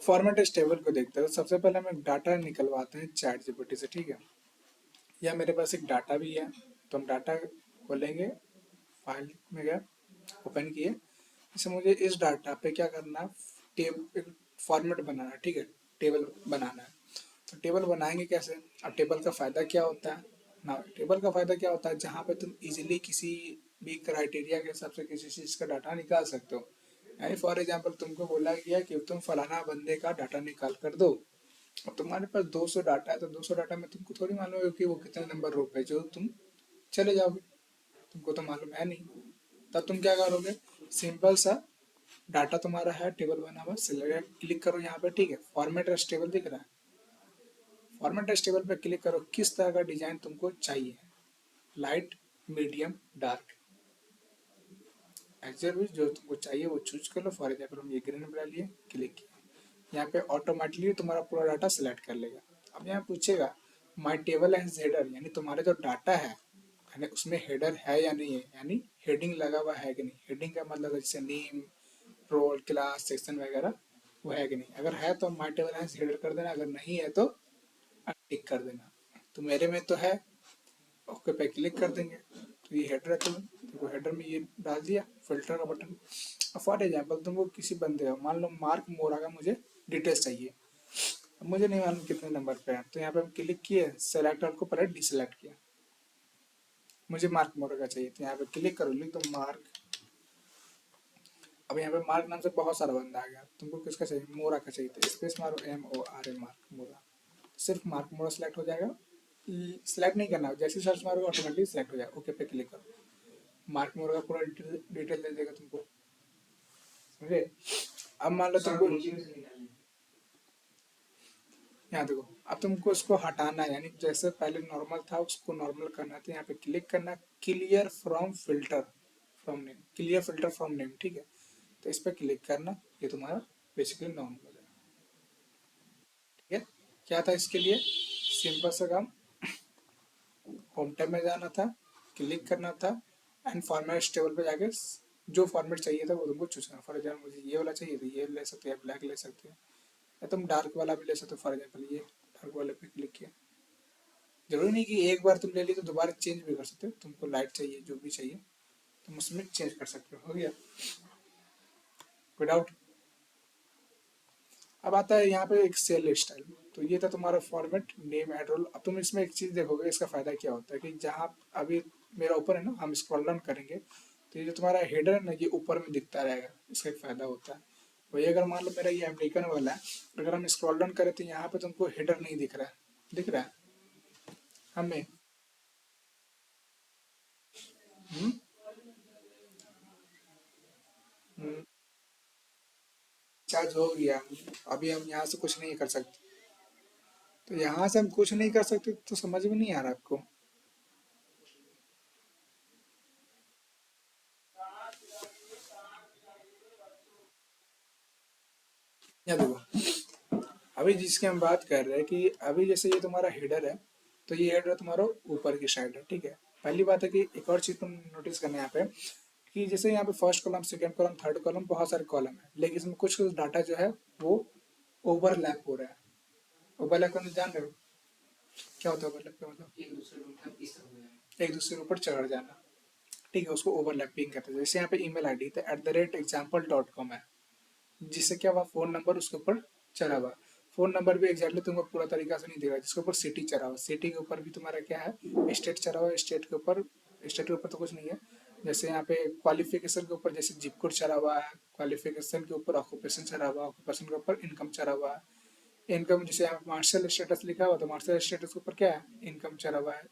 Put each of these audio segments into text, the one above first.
Format table को देखते हो, सबसे पहले हम एक डाटा निकलवाते हैं चैट जीपीटी से, ठीक है। या मेरे पास एक डाटा भी है, तो हम डाटा खोलेंगे, फाइल में गए, ओपन किए। जैसे मुझे इस डाटा पे क्या करना है, एक फॉर्मेट बनाना है, ठीक है, टेबल बनाना है। तो टेबल बनाएंगे कैसे? अब टेबल का फ़ायदा क्या होता है ना, टेबल का फ़ायदा क्या होता है, जहाँ पे तुम इजीली किसी भी क्राइटेरिया के हिसाब से किसी चीज़ का डाटा निकाल सकते हो। यानी फॉर एग्जांपल तुमको बोला गया कि तुम फलाना बंदे का डाटा निकाल कर दो। अब तुम्हारे पास 200 डाटा है, तो 200 डाटा में तुमको थोड़ी मालूम है कि वो कितने नंबर रो पे जो तुम चले जाओगे, तुमको तो मालूम है नहीं। तब तुम क्या करोगे, सिंपल सा डाटा तुम्हारा है, टेबल बना हुआ, सिलेक्ट क्लिक करो यहाँ पे, ठीक है, फॉर्मेट एज टेबल दिख रहा है, फॉर्मेट एज टेबल पे क्लिक करो, किस तरह का डिजाइन तुमको चाहिए, लाइट, मीडियम, डार्क, एक्चुअल भी जो तुमको चाहिए वो चूज कर लो। फॉर एग्जाम्पल हम ये ग्रीन बना लिए, क्लिक किया, यहाँ पे ऑटोमेटिकली तुम्हारा पूरा डाटा सिलेक्ट कर लेगा। अब यहाँ पूछेगा माई टेबल एंड हेडर, यानी तुम्हारे जो डाटा है यानी उसमें हेडर है या नहीं है, यानी हेडिंग लगा हुआ है कि नहीं। हेडिंग का मतलब जैसे नेम, रोल, क्लास, सेक्शन वगैरह, वो है कि नहीं। अगर है तो माई टेबल एंड हेडर कर देना, अगर नहीं है तो टिक कर देना। तो मेरे में तो है, ओके पे क्लिक कर देंगे, तो ये हेडर है, तुमको हेडर में ये डाल दिया फिल्टर का बटन। अब फॉर एग्जाम्पल तुमको किसी बंदे का, मान लो मार्क मोरा का मुझे डिटेल्स चाहिए, अब मुझे नहीं मालूम कितने नंबर पे है, तो यहाँ पे हम क्लिक किए, सेलेक्ट को पहले डिसलेक्ट किया, मुझे मार्क मोरा का चाहिए, तो यहाँ पे क्लिक करो, लिख दो मार्क। अब यहाँ पे मार्क नाम से बहुत सारा बंदा आ गया, तुमको किसका चाहिए, मोरा का चाहिए, तो स्पेस मारो, MORA, मार्क मोरा, सिर्फ मार्क मोरा सेलेक्ट हो जाएगा। सिलेक्ट नहीं करना, जैसे सर्च मारोगे ऑटोमेटिक सेलेक्ट हो जाएगा, ओके पे क्लिक करो, मार्क मोर का पूरा डिटेल दे देगा तुमको, समझे। अब मान लो तुमको यहाँ देखो, अब तुमको इसको हटाना है, यानी जैसे पहले नॉर्मल था उसको नॉर्मल करना है, तो यहाँ पे क्लिक करना, clear from filter from name, clear filter from name, ठीक है। तो इस पर क्लिक करना, ये तुम्हारा बेसिकली नॉर्मल हो जाएगा, ठीक है। क्या था इसके लिए, सिंपल सा काम, होम टैब में जाना था, क्लिक करना था, एंड फॉर्मेट टेबल पे जाके जो फॉर्मेट चाहिए था वो तुमको चूज करना। फॉर एग्जाम्पल मुझे ये वाला चाहिए तो ये ले सकते हो, या ब्लैक ले सकते हो, या तुम डार्क वाला भी ले सकते हो। फॉर एग्जाम्पल ये डार्क वाले पे क्लिक किया, जरूरी नहीं कि एक बार तुम ले ली तो दोबारा चेंज भी कर सकते हो, तुमको लाइट चाहिए जो भी चाहिए तुम उसमें चेंज कर सकते हो गया, विदाउट। अब आता है यहाँ पे एक सेल स्टाइल, तो ये था तुम्हारा फॉर्मेट, नेम, एड, रोल। अब तुम इसमें एक चीज देखोगे, इसका फायदा क्या होता है कि जहाँ अभी मेरा ऊपर है ना, हम स्क्रॉल डाउन करेंगे तो ये जो तुम्हारा हेडर है ना, ये ऊपर में दिखता रहेगा, इसका एक फायदा होता है। वही अगर मान लो मेरा ये अमेरिकन वाला है, अगर हम स्क्रॉल डाउन करें तो यहाँ पे तुमको हेडर नहीं दिख रहा है, दिख रहा है हमें। हम्म, चार्ज हो गया, अभी हम यहाँ से कुछ नहीं कर सकते, तो यहाँ से हम कुछ नहीं कर सकते, तो समझ में नहीं आ रहा आपको। यहाँ देखो, अभी जिसकी हम बात कर रहे हैं कि अभी जैसे ये तुम्हारा हेडर है, तो ये हेडर तुम्हारा ऊपर की साइड है, ठीक है। पहली बात है कि एक और चीज तुम नोटिस करना है यहाँ पे, कि जैसे यहाँ पे first column, second column, third column, बहुत सारे कॉलम है, लेकिन इसमें कुछ कुछ डाटा जो है वो ओवरलैप हो रहा है। ओवरलैप करना जान रहे हो, क्या होता है ओवरलैप का मतलब, एक दूसरे के ऊपर चढ़ जाना, ठीक है, उसको ओवरलैपिंग कहते हैं। जैसे यहाँ पे ईमेल आईडी तो @example.com है, जिससे क्या हुआ, फोन नंबर उसके ऊपर चढ़ा हुआ। फोन नंबर भी एग्जैक्टली तुमको पूरा तरीका से नहीं देगा, जिसके ऊपर सिटी चढ़ा हुआ, सिटी के ऊपर भी तुम्हारा क्या है, स्टेट चढ़ा हुआ, स्टेट के ऊपर तो कुछ नहीं है। जैसे यहाँ पे क्वालिफिकेशन के ऊपर जैसे जिप कोड चढ़ा हुआ है, क्वालिफिकेशन के ऊपर ऑक्यूपेशन चढ़ा हुआ, ऑक्यूपेशन के ऊपर इनकम चढ़ा हुआ है, इनकम जैसे यहाँ मार्शल स्टेटस लिखा हुआ तो मार्शल स्टेटस के ऊपर क्या है, इनकम चढ़ा हुआ है।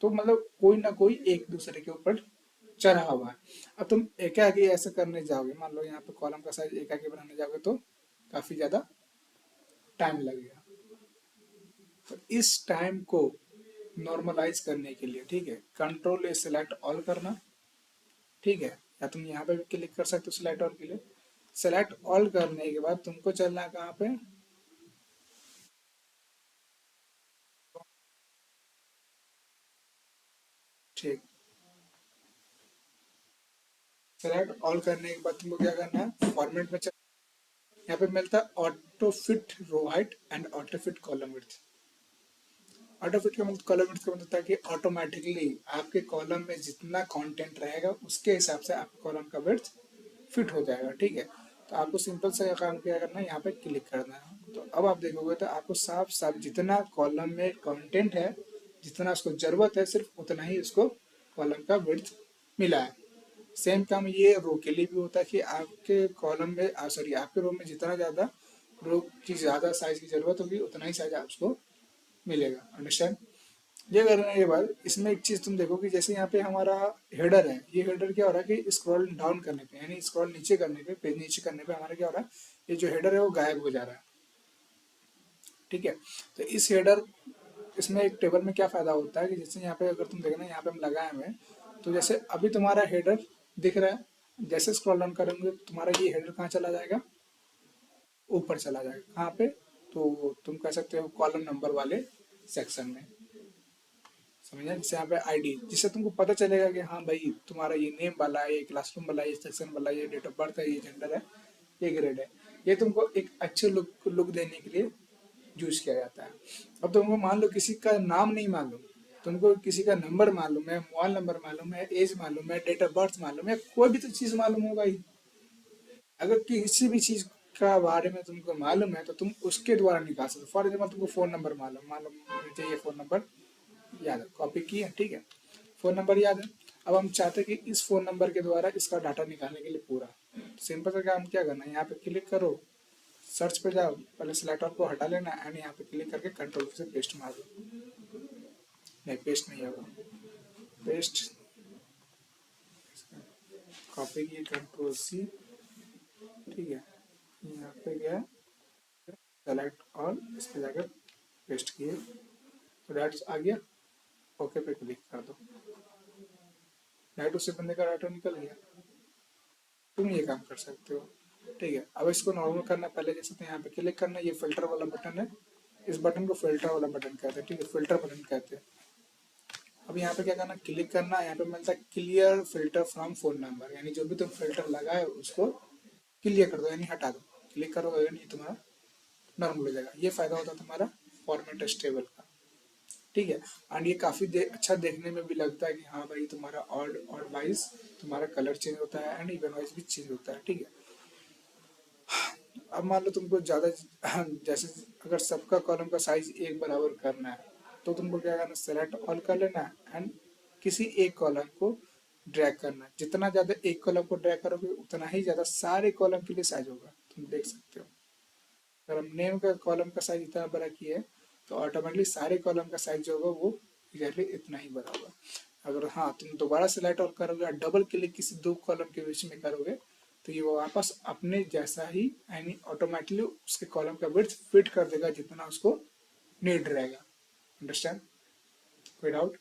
तो मतलब कोई ना कोई एक दूसरे के ऊपर चढ़ा हुआ है। अब तुम एकाकी ऐसे करने जाओगे, मान लो यहाँ पे कॉलम का साइज एकाकी बनाने जाओगे तो काफी ज्यादा टाइम लगेगा। तो इस टाइम को नॉर्मलाइज करने के लिए, ठीक है, कंट्रोल ए सिलेक्ट ऑल करना, ठीक है, या तुम यहाँ पे भी क्लिक कर सकते हो सिलेक्ट ऑल के लिए। सेलेक्ट ऑल करने के बाद तुमको चलना है कहाँ पे, ठीक, सेलेक्ट ऑल करने के बाद तुमको क्या करना है, फॉर्मेट में यहाँ पे मिलता है auto fit row height and auto fit column width. Auto fit का मतलब कॉलम विड्थ का मतलब था कि ऑटोमेटिकली आपके कॉलम में जितना कंटेंट रहेगा उसके हिसाब से आपके कॉलम का विड्थ फिट हो जाएगा, ठीक है। तो आपको सिंपल सा काम क्या करना है, यहाँ पे क्लिक करना है। तो अब आप देखोगे तो आपको साफ साफ जितना कॉलम में कंटेंट है, जितना उसको जरूरत है, सिर्फ उतना ही उसको कॉलम का विड्थ मिला है। सेम काम ये रो के लिए भी होता है कि आपके कॉलम में सॉरी आपके रो में जितना ज़्यादा रो की ज़्यादा साइज की जरूरत होगी उतना ही साइज आपको मिलेगा। अंडरस्टैंड? ये करने के बाद इसमें एक चीज़ तुम देखो कि जैसे यहाँ पे हमारा हेडर है, ये हेडर क्या हो रहा है कि स्क्रॉल डाउन करने पे, यानी स्क्रॉल नीचे करने पे, पेज नीचे करने पे हमारा क्या हो रहा है, ये जो हेडर है वो गायब हो जा रहा है, ठीक है। तो इस हेडर, इसमें एक टेबल में क्या फ़ायदा होता है कि जैसे यहाँ पे अगर तुम देखना यहाँ पे हम लगाए हुए हैं, तो जैसे अभी तुम्हारा हेडर दिख रहा है, जैसे स्क्रॉल डाउन करेंगे तुम्हारा ये हेडर कहाँ चला जाएगा, ऊपर चला जाएगा। कहाँ पे, तो तुम कह सकते हो कॉलम नंबर वाले सेक्शन में, समझा। जैसे यहाँ पे आईडी, जिससे तुमको पता चलेगा कि हाँ भाई तुम्हारा ये नेम वाला है, ये क्लासरूम वाला है, ये सेक्शन वाला है, ये डेट ऑफ बर्थ है, ये जेंडर है, ये ग्रेड है। ये तुमको एक अच्छे लुक देने के लिए यूज किया जाता है। अब तुमको मान लो किसी का नाम नहीं मालूम, तुमको किसी का नंबर मालूम है, मोबाइल नंबर मालूम है, एज मालूम है, डेट ऑफ बर्थ मालूम है, कोई भी तो चीज़ मालूम होगा ही। अगर किसी भी चीज़ का बारे में तुमको मालूम है तो तुम उसके द्वारा निकाल सकते हो। फॉर एग्जाम्पल तुमको फ़ोन नंबर मालूम मालूम मुझे ये फ़ोन नंबर याद है, कॉपी किए, ठीक है। फ़ोन नंबर याद है। अब हम चाहते हैं कि इस फ़ोन नंबर के द्वारा इसका डाटा निकालने के लिए पूरा सिंपल सा काम क्या करना है, यहाँ पे क्लिक करो, सर्च पे जाओ, पहले सिलेक्टर को हटा लेना एंड यहाँ पे क्लिक करके कंट्रोल से पेस्ट मार दो। नहीं, पेस्ट नहीं होगा, पेस्ट, कॉपी की कंट्रोल सी, ठीक है। यहाँ पे गया, सेलेक्ट और इस पे जाकर पेस्ट किए, तो डाटा आ गया। ओके पे क्लिक कर दो, डाटा उससे बंदे का डाटा निकल गया। तुम ये काम कर सकते हो, ठीक है। अब इसको नॉर्मल करना, पहले जैसे तो यहाँ पे क्लिक करना, ये फिल्टर वाला बटन है, इस बटन को फिल्टर वाला बटन कहते हैं, ठीक है, फिल्टर बटन कहते हैं। अब यहाँ पे क्या करना, क्लिक करना, यहाँ पे मिलता है clear filter from phone number, यानी जो भी तुम फिल्टर लगाए उसको क्लियर कर दो, यानी हटा दो। क्लिक करोगे यानी तुम्हारा नॉर्मल हो जाएगा। ये फायदा होता है तुम्हारा फॉर्मेट स्टेबल का, ठीक है। एंड ये काफ़ी अच्छा देखने में भी लगता है कि हाँ भाई तुम्हारा ऑड ऑड वाइज तुम्हारा कलर चेंज होता है एंड इवन वाइज भी चेंज होता है, ठीक है। अब मान लो तुमको ज़्यादा जैसे अगर सबका कॉलम का साइज एक बराबर करना है तो तुमको क्या करना, सेलेक्ट ऑल कर लेना एंड किसी एक कॉलम को ड्रैग करना। जितना ज़्यादा एक कॉलम को ड्रैग करोगे उतना ही ज़्यादा सारे कॉलम के लिए साइज होगा, तुम देख सकते हो। अगर हम नेम का कॉलम का साइज इतना बड़ा किए तो ऑटोमेटिकली सारे कॉलम का साइज जो होगा वो एग्जैक्टली इतना ही बड़ा होगा। अगर हाँ तुम दोबारा सेलेक्ट और करोगे और डबल क्लिक किसी दो कॉलम के बीच में करोगे तो ये वो वापस अपने जैसा ही यानी ऑटोमेटिकली उसके कॉलम का विड्थ फिट कर देगा जितना उसको नीड रहेगा। अंडरस्टैंड? कोई डाउट?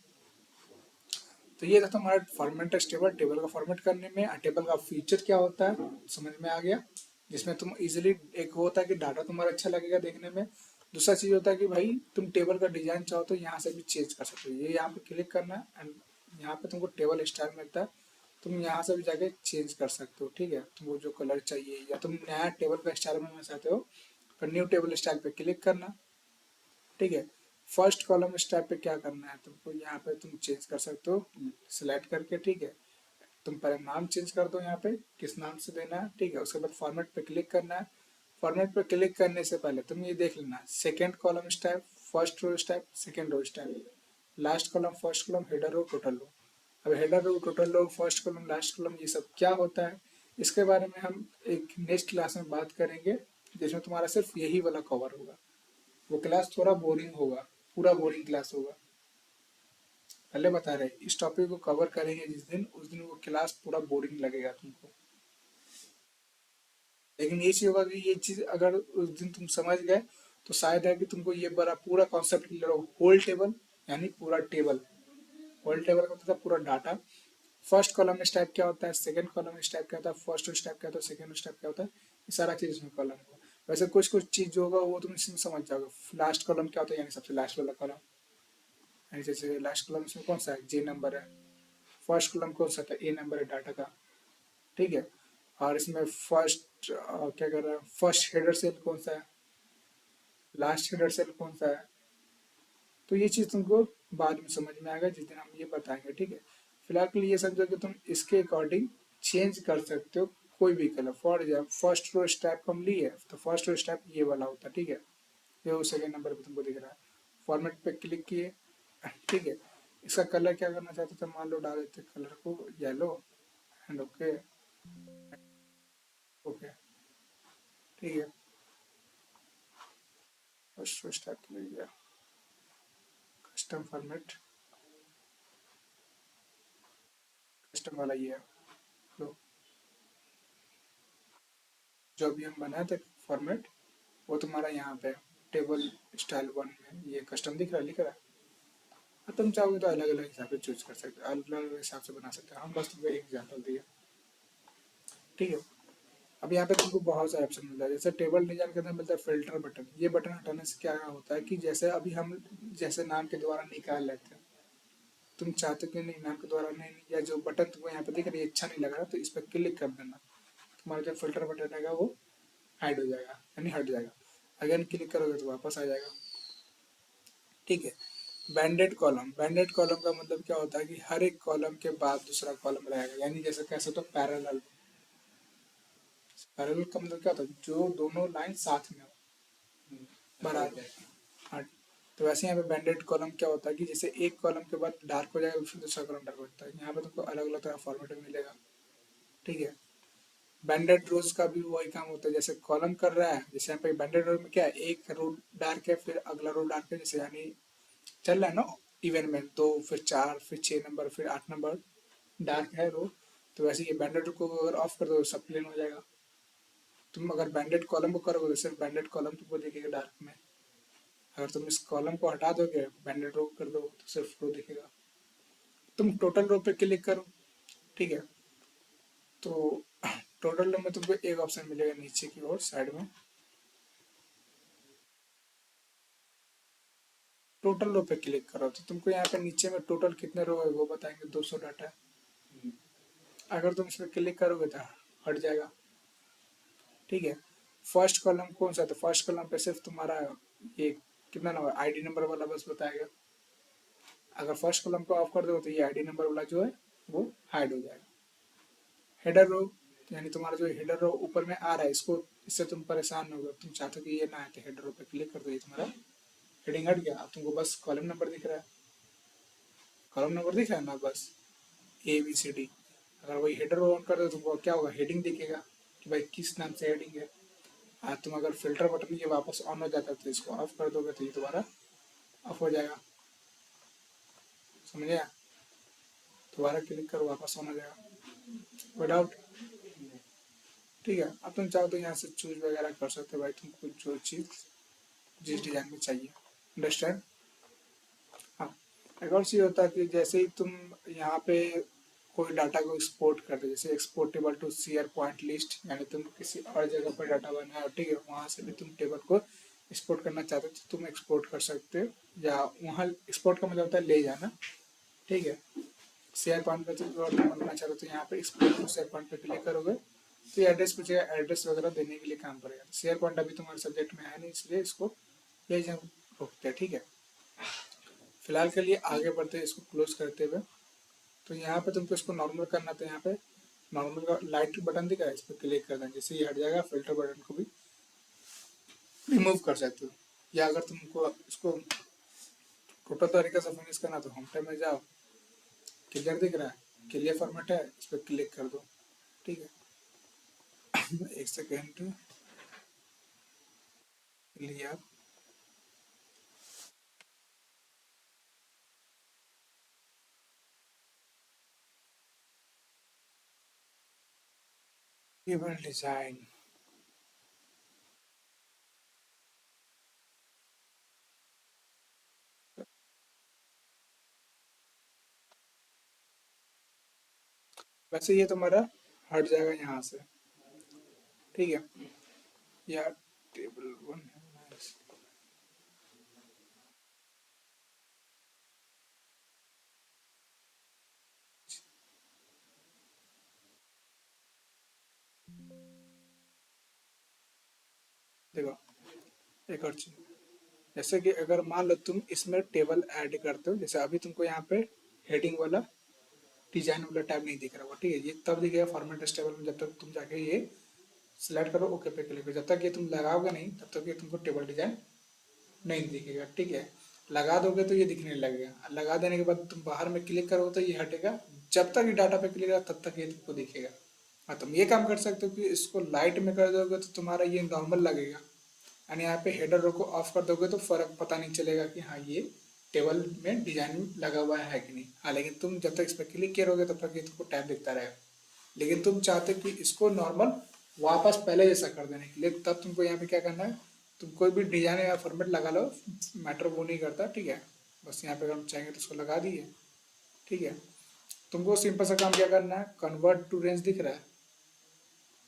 तो ये था हमारा फॉर्मेट टेबल। टेबल का फॉर्मेट करने में टेबल का फीचर क्या होता है समझ में आ गया, जिसमें तुम इजीली, एक होता है कि डाटा तुम्हारा अच्छा लगेगा देखने में, दूसरा चीज़ होता है कि भाई तुम टेबल का डिजाइन चाहो तो यहाँ से भी चेंज कर सकते हो। ये यहाँ पे क्लिक करना है एंड यहाँ पे तुमको टेबल स्टाइल मिलता है, तुम यहाँ से भी जाके चेंज कर सकते हो, ठीक है। तुमको जो कलर चाहिए या तुम नया टेबल का स्टाइल बनना चाहते हो तो न्यू टेबल स्टाइल पे क्लिक करना, ठीक है। फर्स्ट कॉलम स्टेप पे क्या करना है तुमको, यहाँ पे तुम चेंज कर सकते हो सिलेक्ट करके, ठीक है। तुम पहले नाम चेंज कर दो, यहाँ पे किस नाम से देना है, ठीक है। उसके बाद फॉर्मेट पे क्लिक करना है। फॉर्मेट पे क्लिक करने से पहले तुम ये देख लेना, second column stripe, first row stripe, second row stripe, last column, first column, header row, total row. अब header row, total row, first column, last column, ये सब क्या होता है इसके बारे में हम एक नेक्स्ट क्लास में बात करेंगे, जिसमें तुम्हारा सिर्फ यही वाला कवर होगा। वो क्लास थोड़ा बोरिंग होगा, पूरा बोरिंग क्लास होगा, पहले बता रहे। इस टॉपिक को कवर करेंगे जिस दिन, उस दिन वो क्लास पूरा बोरिंग लगेगा तुमको। लेकिन ये चीज होगा कि ये चीज अगर उस दिन तुम समझ गए तो शायद है कि तुमको ये बड़ा पूरा कॉन्सेप्ट क्लियर हो। होल टेबल यानी पूरा टेबल, होल टेबल का मतलब पूरा डाटा। फर्स्ट कॉलम स्टेप क्या होता है, सेकंड कॉलम स्टेप क्या होता है, फर्स्ट स्टेप क्या होता है, सेकंड स्टेप क्या होता है, ये सारा चीज इसमें कॉलम होगा। वैसे कुछ कुछ चीज जो होगा वो तुम इसमें समझ जाओगे। लास्ट कॉलम क्या होता है, यानी सबसे लास्ट वाला कॉलम, यानी जैसे लास्ट कॉलम इसमें कौन सा है, जे नंबर है। फर्स्ट कॉलम कौन सा था, ए नंबर है डाटा का, ठीक है। और इसमें फर्स्ट क्या कर रहा है, फर्स्ट हेडर सेल कौन सा है, लास्ट हेडर सेल कौन सा है। तो ये चीज़ तुमको बाद में समझ में आएगा जिस दिन हम ये बताएंगे, ठीक है। फिलहाल के लिए ये समझो कि तुम इसके अकॉर्डिंग चेंज कर सकते हो कोई भी colour. For example first row step हम लिए तो फर्स्ट रो स्टेप ये वाला होता है, ठीक है। ये सेकेंड नंबर पे तुमको दिख रहा है। फॉर्मेट पे क्लिक किए, ठीक है। इसका कलर क्या करना चाहते थे, मान लो डाल देते कलर को येलो एंड ओके। ओके, ठीक है। फर्स्ट रो स्टेप ले गया, कस्टम फॉर्मेट, कस्टम वाला ये है। लो, जो अभी हम बनाए थे फॉर्मेट वो तुम्हारा यहाँ पे टेबल स्टाइल 1 में ये कस्टम दिख रहा है, लिख रहा है। हाँ, तुम चाहोगे तो अलग अलग हिसाब से चूज कर सकते हो, अलग अलग हिसाब से बना सकते हो। हम बस तुमको एक एग्जाम्पल दिए, ठीक है। अब यहाँ पे तुमको बहुत सारे ऑप्शन मिलता है, जैसे टेबल डिजाइन के अंदर मिलता है फिल्टर बटन। ये बटन हटाने से क्या होता है कि जैसे अभी हम जैसे नाम के द्वारा निकाल लेते हैं, तुम चाहते हो कि नहीं नाम के द्वारा नहीं, या जो बटन तुमको यहाँ पे दिख रही है अच्छा नहीं लग रहा तो इस पर क्लिक कर देना, तुम्हारा जो फिल्टर बटन रहेगा वो हाइड हो जाएगा यानी हट जाएगा। अगेन क्लिक करोगे तो वापस आ जाएगा, ठीक है। बैंडेड कॉलम, बैंडेड कॉलम का मतलब क्या होता है कि हर एक कॉलम के बाद दूसरा कॉलम रहेगा, यानी जैसे कैसे तो पैरेलल। पैरेलल का मतलब क्या होता है, जो दोनों लाइन साथ में हो, बराबर। हाँ, तो वैसे यहाँ पे बैंडेड कॉलम क्या होता है कि जैसे एक कॉलम के बाद डार्क हो जाएगा फिर दूसरा कॉलम डार्क होता है, यहाँ पे तुमको अलग अलग तरह फॉर्मेट में मिलेगा, ठीक है। बैंडेड रोज का भी वही काम होता है, जैसे कॉलम कर रहा है, जैसे यहाँ पे बैंडेड रो में क्या है, एक रो डार्क है फिर अगला रो डार्क है, जैसे यानी चल रहा है ना इवन में, दो फिर चार फिर 6 नंबर फिर 8 नंबर डार्क है रो। तो वैसे ये बैंडेड को अगर ऑफ कर दो तो सब प्लेन हो जाएगा। तुम अगर बैंडेड कॉलम को करोगे तो सिर्फ बैंडेड कॉलम तुमको दिखेगा डार्क में। अगर तुम इस कॉलम को हटा दोगे बैंडेड रो कर दो तो सिर्फ रो दिखेगा। तुम टोटल रो पे क्लिक करो, ठीक है। तो टोटल रो में तुमको एक ऑप्शन मिलेगा नीचे की ओर साइड में, टोटल रो पे क्लिक करो तो तुमको यहाँ पे नीचे में टोटल कितने रो है वो बताएंगे, 200 डाटा है। अगर तुम इस पर क्लिक करोगे तो हट जाएगा, ठीक है। फर्स्ट कॉलम कौन सा, तो फर्स्ट कॉलम पे सिर्फ तुम्हारा ये कितना नंबर आईडी नंबर वाला बस बताएगा। अगर फर्स्ट कॉलम को ऑफ कर दो तो ये आईडी नंबर वाला जो है वो हाइड हो जाएगा। हेडर रो, यानी तुम्हारा जो हेडर रो ऊपर में आ रहा है इसको, इससे तुम परेशान हो गए, तुम चाहते हो कि ये ना आए तो हेडर रो पे क्लिक कर दो, ये तुम्हारा हेडिंग हट गया। अब तुमको बस कॉलम नंबर दिख रहा है, कॉलम नंबर दिख रहा है ना, बस ABCD। अगर वही हेडर रो ऑन कर दो तो तुमको क्या होगा, हेडिंग दिखेगा कि भाई किस नाम से हेडिंग है। तुम अगर फिल्टर बटन ये वापस ऑन हो जाता है तो इसको ऑफ कर दोगे तो ये दोबारा ऑफ हो जाएगा, समझे। दोबारा क्लिक करो वापस ऑन हो जाएगा विदाउट, ठीक है। अब तुम चाहो तो यहाँ से चूज वगैरह कर सकते हो भाई तुमको जो चीज़ जिस डिज़ाइन में चाहिए, अंडरस्टैंड। हाँ, एक और चीज़ होता है कि जैसे ही तुम यहाँ पे कोई डाटा को एक्सपोर्ट करते हो, जैसे exportable to SharePoint list, यानी तुम किसी और जगह पर डाटा बनाए हो, ठीक है, वहाँ से भी तुम टेबल को एक्सपोर्ट करना चाहते हो तो तुम एक्सपोर्ट कर सकते हो, या वहाँ एक्सपोर्ट का मतलब होता है ले जाना, ठीक है। शेयर पॉइंट पे तो अगर तुम बनना चाहते हो तो यहाँ पे एक्सपोर्ट टू शेयर पॉइंट पे क्लिक करोगे तो ये एड्रेस पूछेगा, एड्रेस वगैरह देने के लिए काम करेगा। शेयर पॉइंट अभी तुम्हारे सब्जेक्ट में है नहीं इसलिए इसको ले जाओ, रोकते हैं, ठीक है। फिलहाल के लिए आगे बढ़ते हैं इसको क्लोज करते हुए। तो यहाँ पे तुमको इसको नॉर्मल करना, तो यहाँ पे नॉर्मल का लाइट बटन दिखा है, इस पर क्लिक कर देना, जैसे ये हट जाएगा फिल्टर बटन को भी रिमूव कर सकते हो। या अगर तुमको इसको टोटल तरीके से फिनिश करना तो होम पे में जाओ, क्लियर दिख रहा है, क्लियर फॉर्मेट है, इस पर क्लिक कर दो, ठीक है। एक सेकेंड क्लियर, टेबल डिजाइन। वैसे ये तुम्हारा हट जाएगा यहाँ से, ठीक है। या टेबल 1, देखो एक और चीज, जैसे कि अगर मान लो तुम इसमें टेबल ऐड करते हो, जैसे अभी तुमको यहाँ पे हेडिंग वाला डिजाइन वाला टैब नहीं दिख रहा होगा, ठीक है, ये तब दिखेगा फॉर्मेट टेबल में जब तक तुम जाके ये सिलेक्ट करो, ओके पे क्लिक करो। जब तक ये तुम लगाओगे नहीं तब तक ये तुमको टेबल डिजाइन नहीं दिखेगा, ठीक है। लगा दोगे तो ये दिखने लगेगा, लगा देने के बाद तुम बाहर में क्लिक करोगे तो ये हटेगा। जब तक ये डाटा पे क्लिक करेगा तब तक ये तुमको दिखेगा। हाँ, तुम ये काम कर सकते हो कि इसको लाइट में कर दोगे तो तुम्हारा ये नॉर्मल लगेगा, एंड यहाँ पे हेडर रो को ऑफ कर दोगे तो फर्क पता नहीं चलेगा कि हाँ ये टेबल में डिजाइन लगा हुआ है कि नहीं। हाँ, लेकिन तुम जब तक इस पर क्लिक करोगे तब तक ये तुमको टैब दिखता रहेगा। लेकिन तुम चाहते हो कि इसको नॉर्मल वापस पहले जैसा कर देने के लिए, तब तुमको यहाँ पे क्या करना है, तुम कोई भी डिजाइन या फॉर्मेट लगा लो, मैटर वो नहीं करता, ठीक है। बस यहाँ पे अगर हम चाहेंगे तो उसको लगा दिए, ठीक है। तुमको सिंपल सा काम क्या करना है, कन्वर्ट टू रेंज दिख रहा है,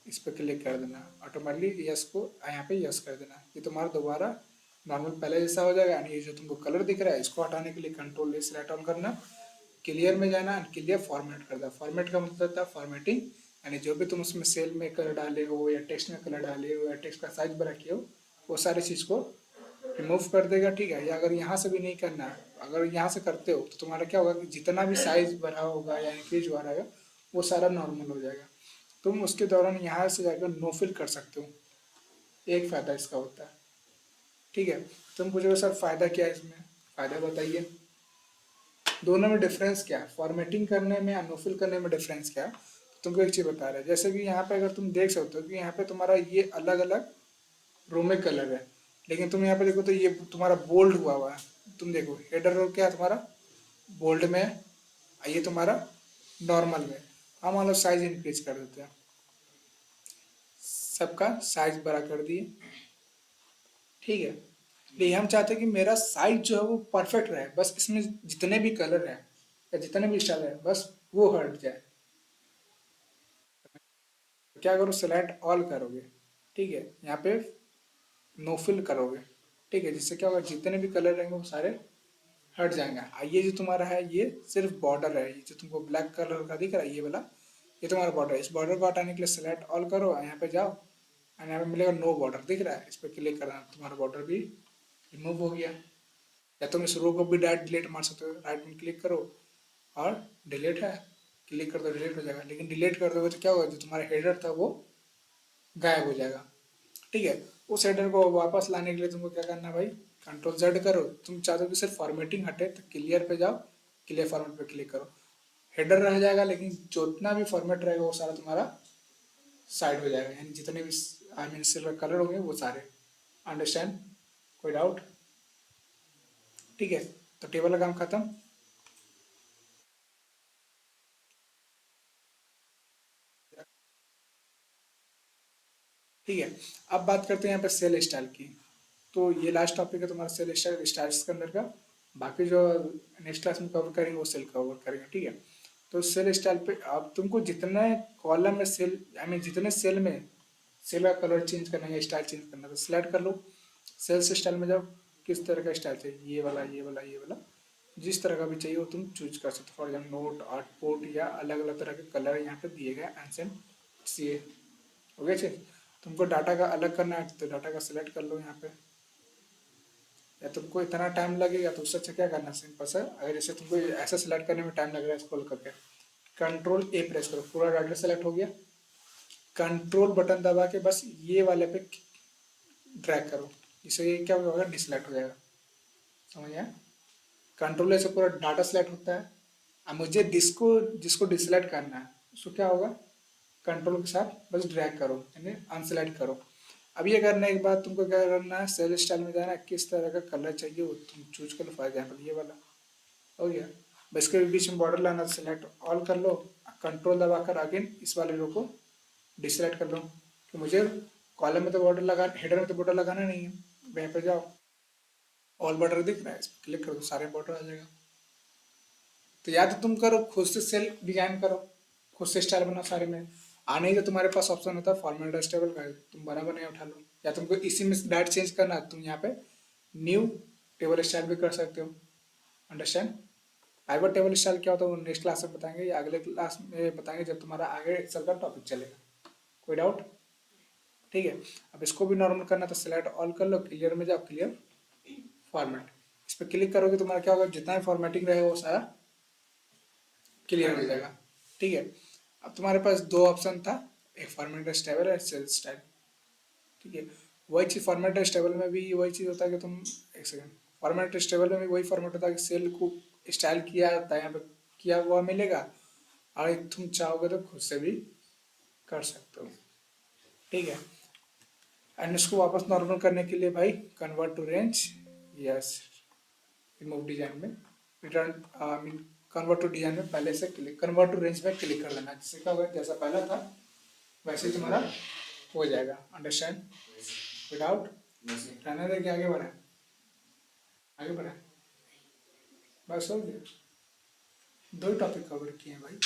इस पर क्लिक कर देना, ऑटोमेटिकली यस को यहाँ पे यस कर देना, ये तुम्हारा दोबारा नॉर्मल पहले जैसा हो जाएगा। ये जो तुमको कलर दिख रहा है इसको हटाने के लिए कंट्रोल ए सेलेक्ट ऑन करना, क्लियर में जाना, क्लियर फॉर्मेट कर दो। फॉर्मेट का मतलब होता है फॉर्मेटिंग, यानी जो भी तुम उसमें सेल में कलर डाले हो या टेक्स्ट में कलर डाले हो या टेक्स्ट का साइज बड़ा किए हो, वो सारी चीज़ को रिमूव कर देगा, ठीक है। या अगर यहाँ से भी नहीं करना है, अगर यहाँ से करते हो तो तुम्हारा क्या होगा कि जितना भी साइज बढ़ा होगा या इंक्रीज हुआ रहेगा वो सारा नॉर्मल हो जाएगा। तुम उसके दौरान यहाँ से जाकर नो फिल कर सकते हो, एक फ़ायदा इसका होता है, ठीक है। तुम पूछोगे सर फ़ायदा क्या है इसमें, फ़ायदा बताइए, दोनों में डिफरेंस क्या है, फॉर्मेटिंग करने में या नो फिल करने में डिफरेंस क्या है। तो तुमको एक चीज़ बता रहा है, जैसे कि यहाँ पे अगर तुम देख सकते हो कि यहाँ पे तुम्हारा ये अलग अलग रो में कलर है, लेकिन तुम यहाँ पे देखो तो ये तुम्हारा बोल्ड हुआ हुआ है। तुम देखो हेडर रो क्या है तुम्हारा बोल्ड में है, ये तुम्हारा नॉर्मल में। हम मान लो साइज इंक्रीज कर देते हैं, सबका साइज बड़ा कर दिए, ठीक है। लेकिन हम चाहते हैं कि मेरा साइज जो है वो परफेक्ट रहे, बस इसमें जितने भी कलर हैं या जितने भी स्टाइल है बस वो हट जाए। तो क्या करो, सेलेक्ट ऑल करोगे, ठीक है, यहाँ पे नो फिल करोगे, ठीक है, जिससे क्या होगा जितने भी कलर रहेंगे वो सारे हट जाएंगे। ये जो तुम्हारा है ये सिर्फ बॉर्डर है, ये जो तुमको ब्लैक कलर का दिख रहा है ये वाला, ये तुम्हारा बॉर्डर है। इस बॉर्डर को हटाने के लिए सेलेक्ट ऑल करो, यहाँ पे जाओ और यहाँ पे मिलेगा नो बॉर्डर दिख रहा है, इस पर क्लिक करना, तुम्हारा बॉर्डर भी रिमूव हो गया। या तुम इस रो को भी डायरेक्ट डिलीट मार सकते हो, राइट में क्लिक करो और डिलीट है, क्लिक कर दो डिलीट हो जाएगा। लेकिन डिलीट कर दोगे तो क्या होगा, जो तुम्हारा हेडर था वो गायब हो जाएगा, ठीक है। उस हेडर को वापस लाने के लिए तुमको क्या करना है भाई, कंट्रोल जेड करो। तुम चाहते हो कि सिर्फ फॉर्मेटिंग हटे तो क्लियर पे जाओ, क्लियर फॉर्मेट पे क्लिक करो, हेडर रह जाएगा लेकिन जितना भी फॉर्मेट रहेगा वो सारा तुम्हारा साइड हो जाएगा, यानी जितने भी आई मीन सिल्वर कलर होंगे वो सारे। अंडरस्टैंड, कोई डाउट, ठीक है। तो टेबल का काम खत्म। ठीक है, अब बात करते हैं यहाँ पे सेल स्टाइल की। तो ये लास्ट टॉपिक है तुम्हारा सेल स्टाइल, स्टाइल्स के अंदर का। बाकी जो नेक्स्ट क्लास में कवर करेंगे वो सेल कवर करेंगे, ठीक है। तो सेल स्टाइल पे अब तुमको जितने कॉलम में सेल आई मीन जितने सेल में सेल का कलर चेंज करना है या स्टाइल चेंज करना है तो सिलेक्ट कर लो। सेल्स स्टाइल में जाओ, किस तरह का स्टाइल चाहिए, ये वाला ये वाला ये वाला, जिस तरह का भी चाहिए वो तुम चूज कर सकते हो। For example note art port या अलग अलग तरह के कलर यहाँ पे दिए गए एंसेंट सी ओके चीज। तुमको डाटा का अलग करना है तो डाटा का सिलेक्ट कर लो यहाँ पे। या तुमको इतना टाइम लगेगा तो उससे अच्छा क्या करना है, सिंपल सा, अगर जैसे तुमको ऐसा सिलेक्ट करने में टाइम लग रहा है स्क्रॉल करके, कंट्रोल ए प्रेस करो, पूरा डाटा सेलेक्ट हो गया। कंट्रोल बटन दबा के बस ये वाले पे ड्रैग करो, इससे ये क्या होगा, डिसलेक्ट हो जाएगा, समझ आया। कंट्रोल से पूरा डाटा सेलेक्ट होता है। अब मुझे जिसको जिसको डिसलेक्ट करना है उसको क्या होगा, कंट्रोल के साथ बस ड्रैग करो यानी अनसेलेक्ट करो। अब ये करने के बाद तुमको क्या करना है, सेल स्टाइल में जाना है, किस तरह का कलर चाहिए वो तुम चूज कर लो। फॉर एग्जाम्पल ये वाला हो गया, बस इसके बीच में बॉर्डर लाना, सेलेक्ट ऑल कर लो, कंट्रोल दबाकर अगेन इस वाले रो को डिसलेक्ट कर लो कि मुझे कॉलम में तो बॉर्डर लगा, हेडर में तो बॉर्डर लगाना नहीं है। वहीं पे जाओ, ऑल बॉर्डर दिख रहा है, इस पर क्लिक करो तो सारे बॉर्डर आ जाएगा। तो या तो तुम करो खुद से सेल डिजाइन करो, खुद से स्टाइल बनाओ सारे में। आने ही तो तुम्हारे पास ऑप्शन होता है फॉर्मेट स्टेबल का, तुम बराबर नहीं उठा लो। या तुमको इसी में डायरेक्ट चेंज करना है, तुम यहाँ पे न्यू टेबल स्टाइल भी कर सकते हो। अंडरस्टैंड। पाइवट टेबल स्टाइल क्या होता है वो नेक्स्ट क्लास में बताएंगे या अगले क्लास में बताएंगे जब तुम्हारा आगे एक्सेल का टॉपिक चलेगा। कोई डाउट। ठीक है। अब इसको भी नॉर्मल करना तो सिलेक्ट ऑल कर लो, क्लियर में जाओ, क्लियर फॉर्मेट, इस पर क्लिक करोगे तुम्हारा क्या होगा, जितना भी फॉर्मेटिंग रहेगा वो सारा क्लियर हो जाएगा। ठीक है। अब तुम्हारे पास दो ऑप्शन था, एक फॉर्मेट स्टेबल है, सेल स्टाइल। ठीक है। वही चीज़ फॉर्मेट स्टेबल में भी वही चीज़ होता है कि तुम, एक सेकंड, फॉर्मेट स्टेबल में भी वही फॉर्मेट होता है कि सेल को स्टाइल किया जाता है, यहाँ पे किया हुआ मिलेगा, और तुम चाहोगे तो खुद से भी कर सकते हो। ठीक है। एंड इसको वापस नॉर्मल करने के लिए भाई convert to range, yes, remove design में return, I mean convert to design में पहले से क्लिक, कन्वर्ट टू रेंज में क्लिक कर देना, जिससे क्या होगा, जैसा पहला था वैसे ही तुम्हारा हो जाएगा। अंडरस्टैंड विदाउट, रहने दे कि आगे बढ़े, आगे बढ़े, बस हो गया। दो ही टॉपिक कवर किए हैं भाई।